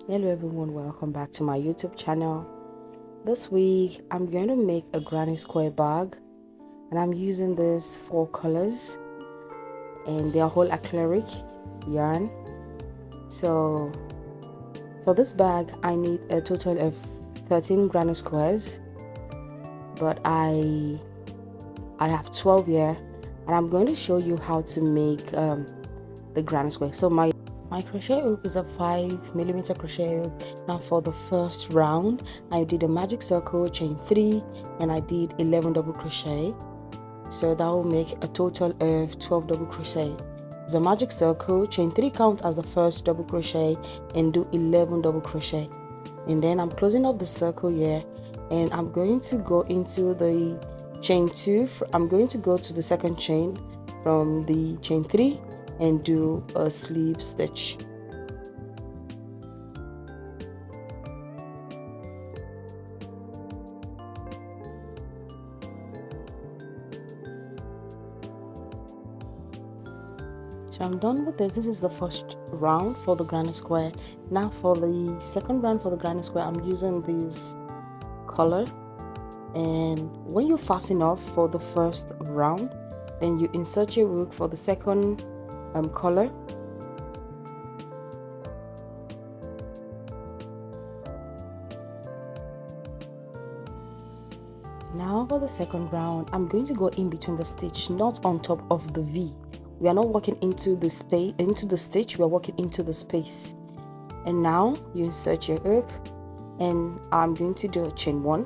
Hello everyone, welcome back to my YouTube channel. This week I'm going to make a granny square bag, and I'm using these 4 colors and they're whole acrylic yarn. So for this bag I need a total of 13 granny squares, but I have 12 here, and I'm going to show you how to make the granny square. So my crochet hook is a 5mm crochet hook. Now for the first round I did a magic circle, chain 3, and I did 11 double crochet, so that will make a total of 12 double crochet. It's a magic circle, chain 3 count as the first double crochet and do 11 double crochet, and then I'm closing up the circle here, and I'm going to go into the chain 2. I'm going to go to the second chain from the chain 3 and do a slip stitch. So I'm done with this. This is the first round for the granny square. Now for the second round for the granny square, I'm using this color, and when you fasten off for the first round, then you insert your hook for the second color. Now for the second round, I'm going to go in between the stitch, not on top of the V. We are not working into the space, into the stitch, we are working into the space. And now you insert your hook, and I'm going to do a chain 1.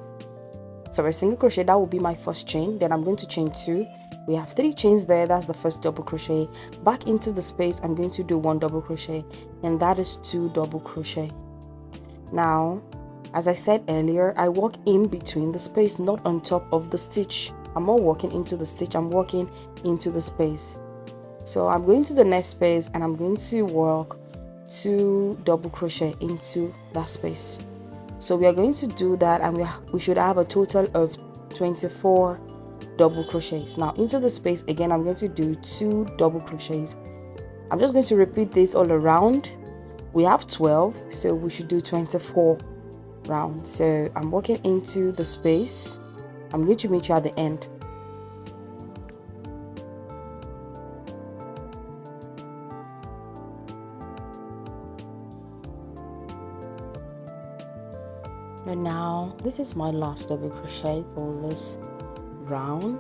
So a single crochet, that will be my first chain. Then I'm going to chain 2. We have 3 chains there. That's the first double crochet. Back into the space, I'm going to do 1 double crochet, and that is 2 double crochet. Now, as I said earlier, I walk in between the space, not on top of the stitch. I'm not walking into the stitch, I'm walking into the space. So I'm going to the next space, and I'm going to walk 2 double crochet into that space. So we are going to do that, and we should have a total of 24 double crochets. Now into the space again, I'm going to do 2 double crochets. I'm just going to repeat this all around. We have 12, so we should do 24 rounds. So I'm walking into the space. I'm going to meet you at the end. And now this is my last double crochet for this round.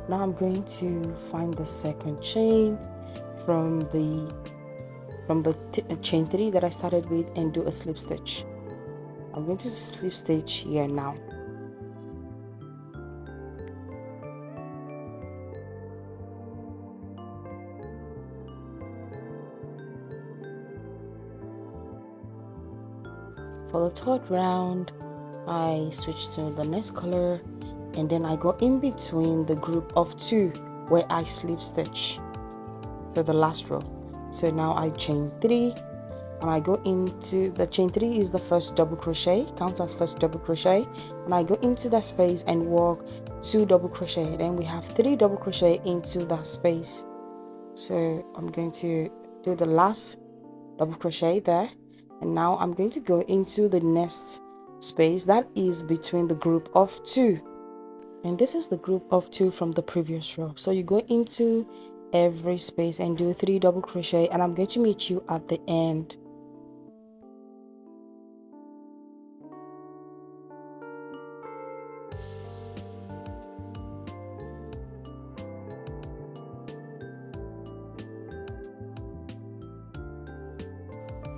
Now I'm going to find the second chain from the chain 3 that I started with and do a slip stitch. I'm going to slip stitch here now. For the third round, I switch to the next color, and then I go in between the group of 2 where I slip stitch for the last row. So now I chain 3, and I go into the chain 3 is the first double crochet, counts as first double crochet, and I go into that space and walk 2 double crochet. Then we have 3 double crochet into that space. So I'm going to do the last double crochet there, and now I'm going to go into the next space that is between the group of 2, and this is the group of 2 from the previous row. So you go into every space and do 3 double crochet, and I'm going to meet you at the end.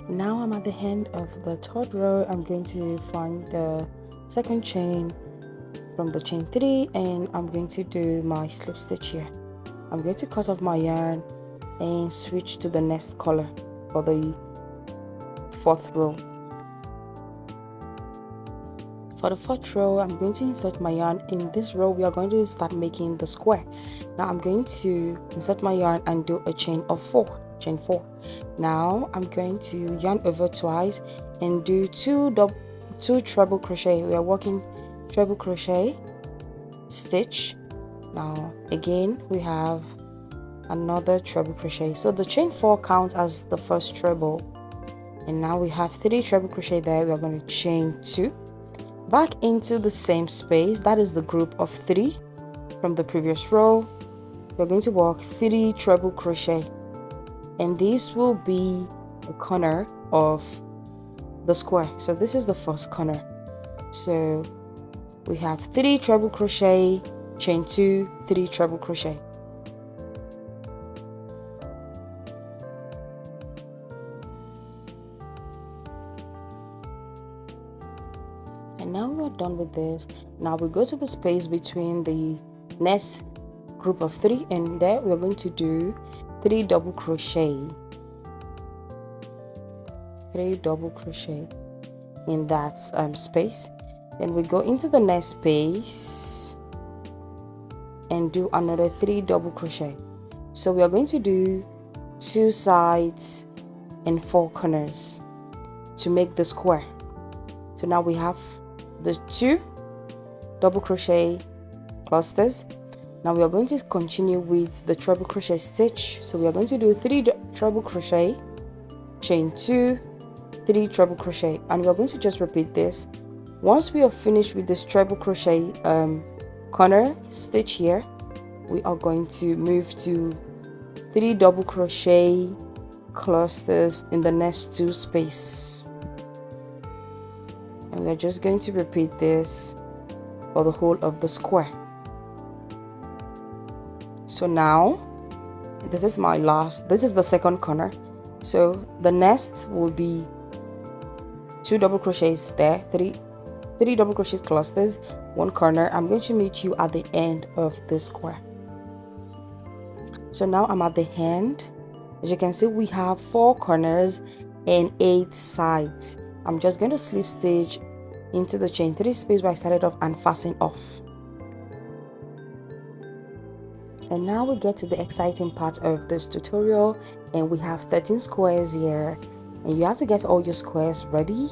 Now I'm at the end of the third row. I'm going to find the second chain from the chain 3, and I'm going to do my slip stitch here. I'm going to cut off my yarn and switch to the next color for the 4th row. For the 4th row, I'm going to insert my yarn. In this row, we are going to start making the square. Now I'm going to insert my yarn and do a chain of 4. Chain 4. Now I'm going to yarn over twice and do 2 treble crochet. We are working treble crochet, stitch. Now again we have another treble crochet, so the chain 4 counts as the first treble. And now we have 3 treble crochet there. We are going to chain 2 back into the same space. That is the group of 3 from the previous row. We're going to work 3 treble crochet, and this will be the corner of the square. So this is the first corner. So we have 3 treble crochet, chain 2, 3 treble crochet. And now we're done with this. Now we go to the space between the next group of 3, and there we're going to do 3 double crochet. 3 double crochet in that space. Then we go into the next space and do another 3 double crochet. So we are going to do 2 sides and 4 corners to make the square. So now we have the 2 double crochet clusters. Now we are going to continue with the treble crochet stitch. So we are going to do 3 treble crochet, chain 2, 3 treble crochet, and we are going to just repeat this. Once we are finished with this treble crochet corner stitch here, we are going to move to 3 double crochet clusters in the next 2 space, and we are just going to repeat this for the whole of the square. So now this is the second corner. So the next will be 2 double crochets there, 3 double crochet clusters, 1 corner. I'm going to meet you at the end of this square. So now I'm at the end. As you can see, we have 4 corners and 8 sides. I'm just going to slip stitch into the chain 3 space where I started off and fasten off. And now we get to the exciting part of this tutorial, and we have 13 squares here, and you have to get all your squares ready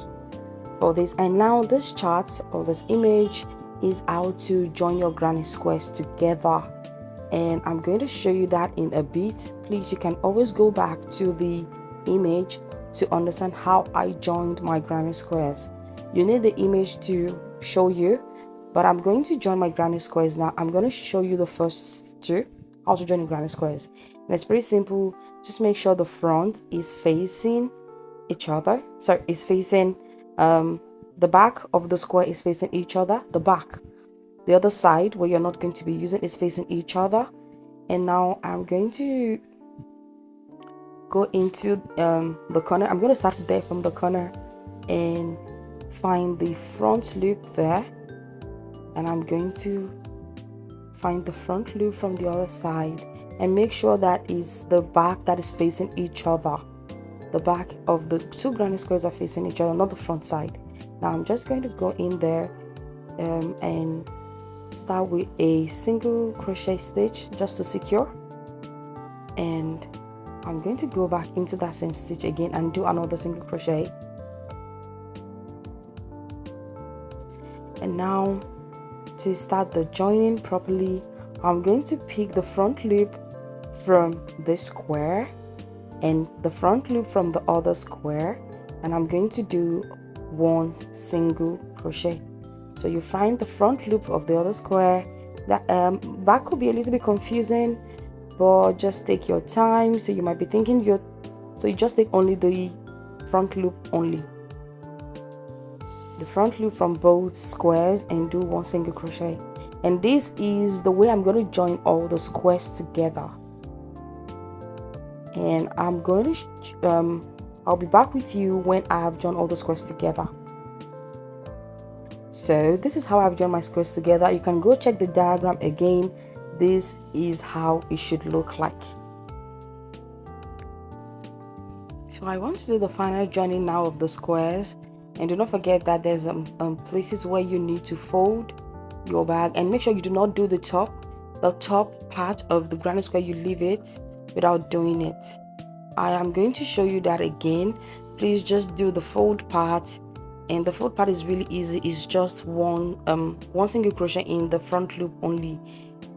for this. And now this chart or this image is how to join your granny squares together, and I'm going to show you that in a bit. Please, you can always go back to the image to understand how I joined my granny squares. You need the image to show you, but I'm going to join my granny squares now. I'm going to show you the first 2, how to join the granny squares, and it's pretty simple. Just make sure the front is facing each other. So it's facing the back of the square is facing each other. The other side where you're not going to be using is facing each other. And now I'm going to go into the corner. I'm going to start there from the corner and find the front loop there, and I'm going to find the front loop from the other side and make sure that is the back that is facing each other. The back of the 2 granny squares are facing each other, not the front side. Now I'm just going to go in there and start with a single crochet stitch just to secure, and I'm going to go back into that same stitch again and do another single crochet. And now to start the joining properly, I'm going to pick the front loop from this square and the front loop from the other square, and I'm going to do 1 single crochet. So you find the front loop of the other square. That could be a little bit confusing, but just take your time. So you might be thinking you just take only the front loop only, the front loop from both squares, and do 1 single crochet. And this is the way I'm going to join all the squares together. And I'm going to I'll be back with you when I have joined all the squares together. So this is how I've joined my squares together. You can go check the diagram again. This is how it should look like. So I want to do the final joining now of the squares, and do not forget that there's places where you need to fold your bag, and make sure you do not do the top part of the granny square. You leave it without doing it. I am going to show you that again. Please just do the fold part, and the fold part is really easy. It's just one single crochet in the front loop only,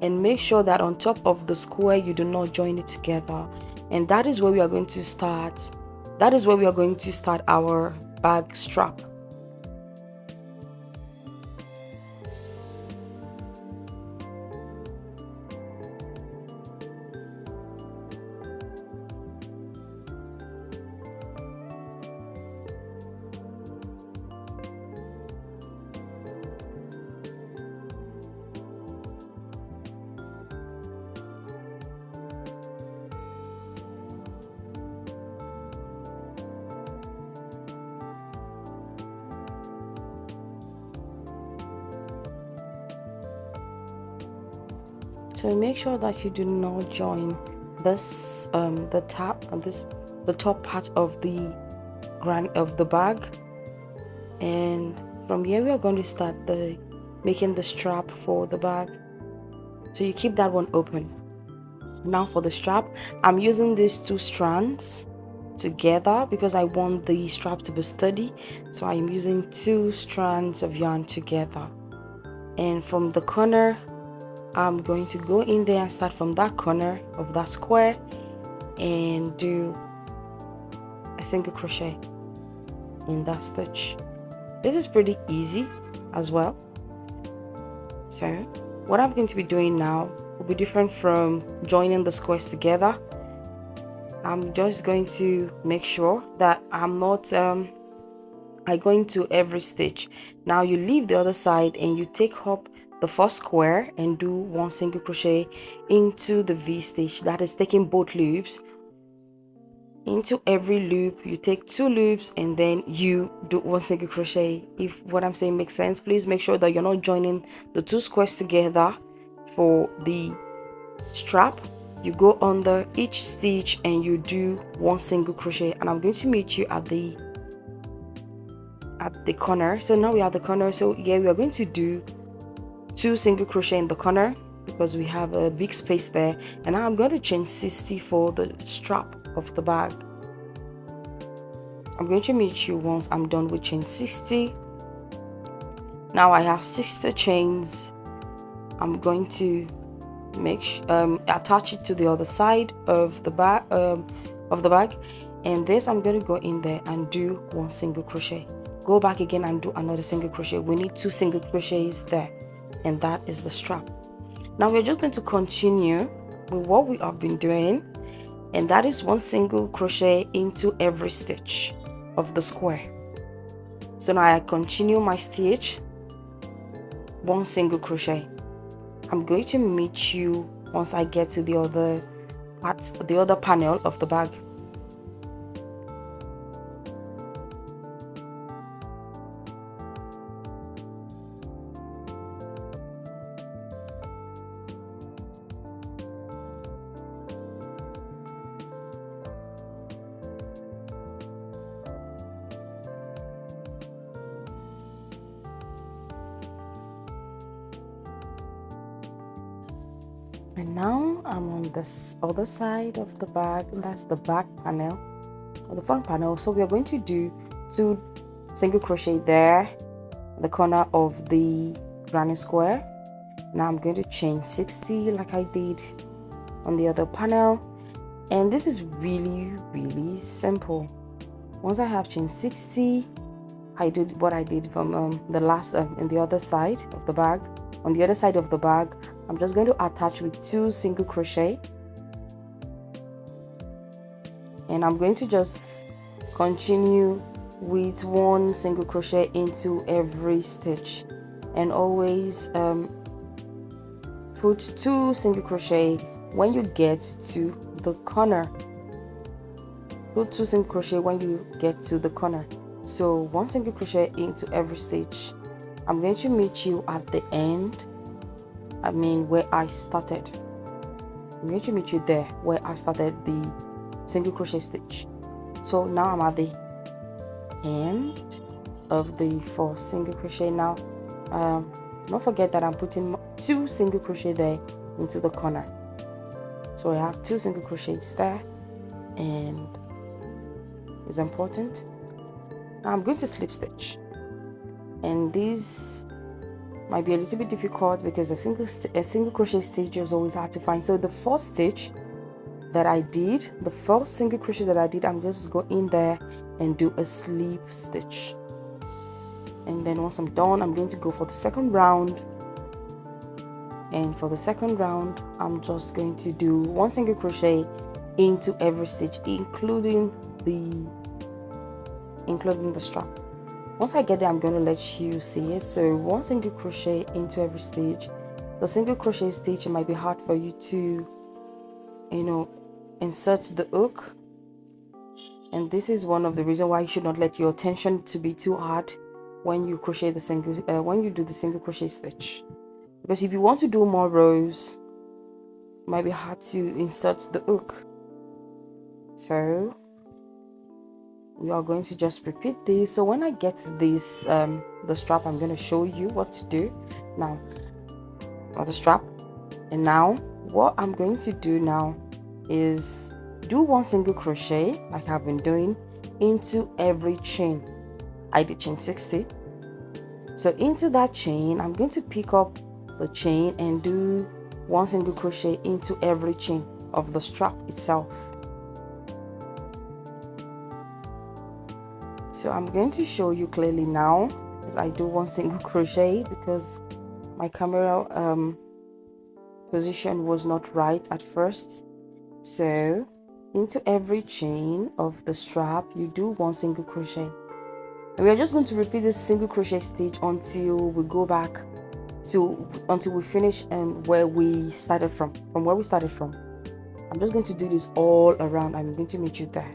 and make sure that on top of the square you do not join it together. And that is where we are going to start. that is where we are going to start our bag strap. So make sure that you do not join this the top part of the bag, and from here we are going to start making the strap for the bag. So you keep that one open. Now for the strap, I'm using these 2 strands together because I want the strap to be sturdy, so I'm using 2 strands of yarn together. And from the corner, I'm going to go in there and start from that corner of that square and do a single crochet in that stitch. This is pretty easy as well. So what I'm going to be doing now will be different from joining the squares together. I'm just going to make sure that I'm not I go into every stitch. Now you leave the other side and you take up the first square and do 1 single crochet into the V stitch. That is taking both loops. Into every loop you take 2 loops and then you do 1 single crochet. If what I'm saying makes sense, please make sure that you're not joining the 2 squares together. For the strap, you go under each stitch and you do 1 single crochet, and I'm going to meet you at the corner. So now we are at the corner, so yeah, we are going to do 2 single crochet in the corner because we have a big space there. And now I'm going to chain 60 for the strap of the bag. I'm going to meet you once I'm done with chain 60. Now I have 60 chains. I'm going to attach it to the other side of the bag and this I'm going to go in there and do 1 single crochet, go back again and do another single crochet. We need 2 single crochets there, and that is the strap. Now we're just going to continue with what we have been doing, and that is 1 single crochet into every stitch of the square. So now I continue my stitch, 1 single crochet. I'm going to meet you once I get to the other panel of the bag. And now I'm on this other side of the bag, and that's the back panel or the front panel. So we are going to do 2 single crochet there, the corner of the granny square. Now I'm going to chain 60 like I did on the other panel, and this is really simple. Once I have chain 60, I do what I did from the last in the other side of the bag. On the other side of the bag, I'm just going to attach with 2 single crochet, and I'm going to just continue with 1 single crochet into every stitch, and always put 2 single crochet when you get to the corner. Put 2 single crochet when you get to the corner. So 1 single crochet into every stitch. I'm going to meet you at the end, where I started. I'm going to meet you there where I started the single crochet stitch. So now I'm at the end of the 4 single crochet. Now don't forget that I'm putting 2 single crochet there into the corner. So I have 2 single crochets there, and it's important. Now I'm going to slip stitch, and this might be a little bit difficult because a single crochet stitch is always hard to find. So the first stitch that I did, the first single crochet that I did, I'm just go in there and do a slip stitch. And then once I'm done, I'm going to go for the second round. And for the second round, I'm just going to do 1 single crochet into every stitch, including the strap. Once I get there, I'm going to let you see it. So 1 single crochet into every stitch. The single crochet stitch, it might be hard for you to, insert the hook, and this is one of the reasons why you should not let your tension to be too hard when you crochet the single when you do the single crochet stitch, because if you want to do more rows, it might be hard to insert the hook. So we are going to just repeat this. So when I get this the strap, I'm going to show you what to do now for the strap. And now what I'm going to do now is do 1 single crochet like I've been doing into every chain. I did chain 60. So into that chain, I'm going to pick up the chain and do 1 single crochet into every chain of the strap itself. So I'm going to show you clearly now as I do 1 single crochet, because my camera position was not right at first. So into every chain of the strap, you do 1 single crochet, and we are just going to repeat this single crochet stitch until we go back to until we finish where we started from where we started from. I'm just going to do this all around. I'm going to meet you there.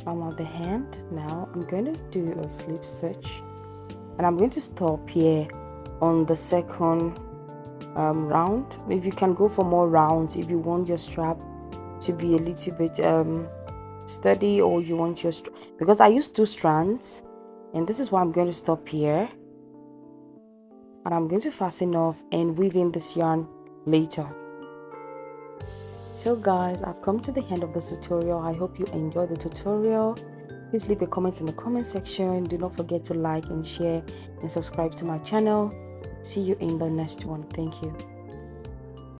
I'm at the hand now. I'm going to do a slip stitch, and I'm going to stop here on the second round. If you can go for more rounds if you want your strap to be a little bit sturdy, or you want your because I used 2 strands, and this is why I'm going to stop here, and I'm going to fasten off and weave in this yarn later. So guys, I've come to the end of this tutorial. I hope you enjoyed the tutorial. Please leave a comment in the comment section. Do not forget to like and share and subscribe to my channel. See you in the next one. Thank you.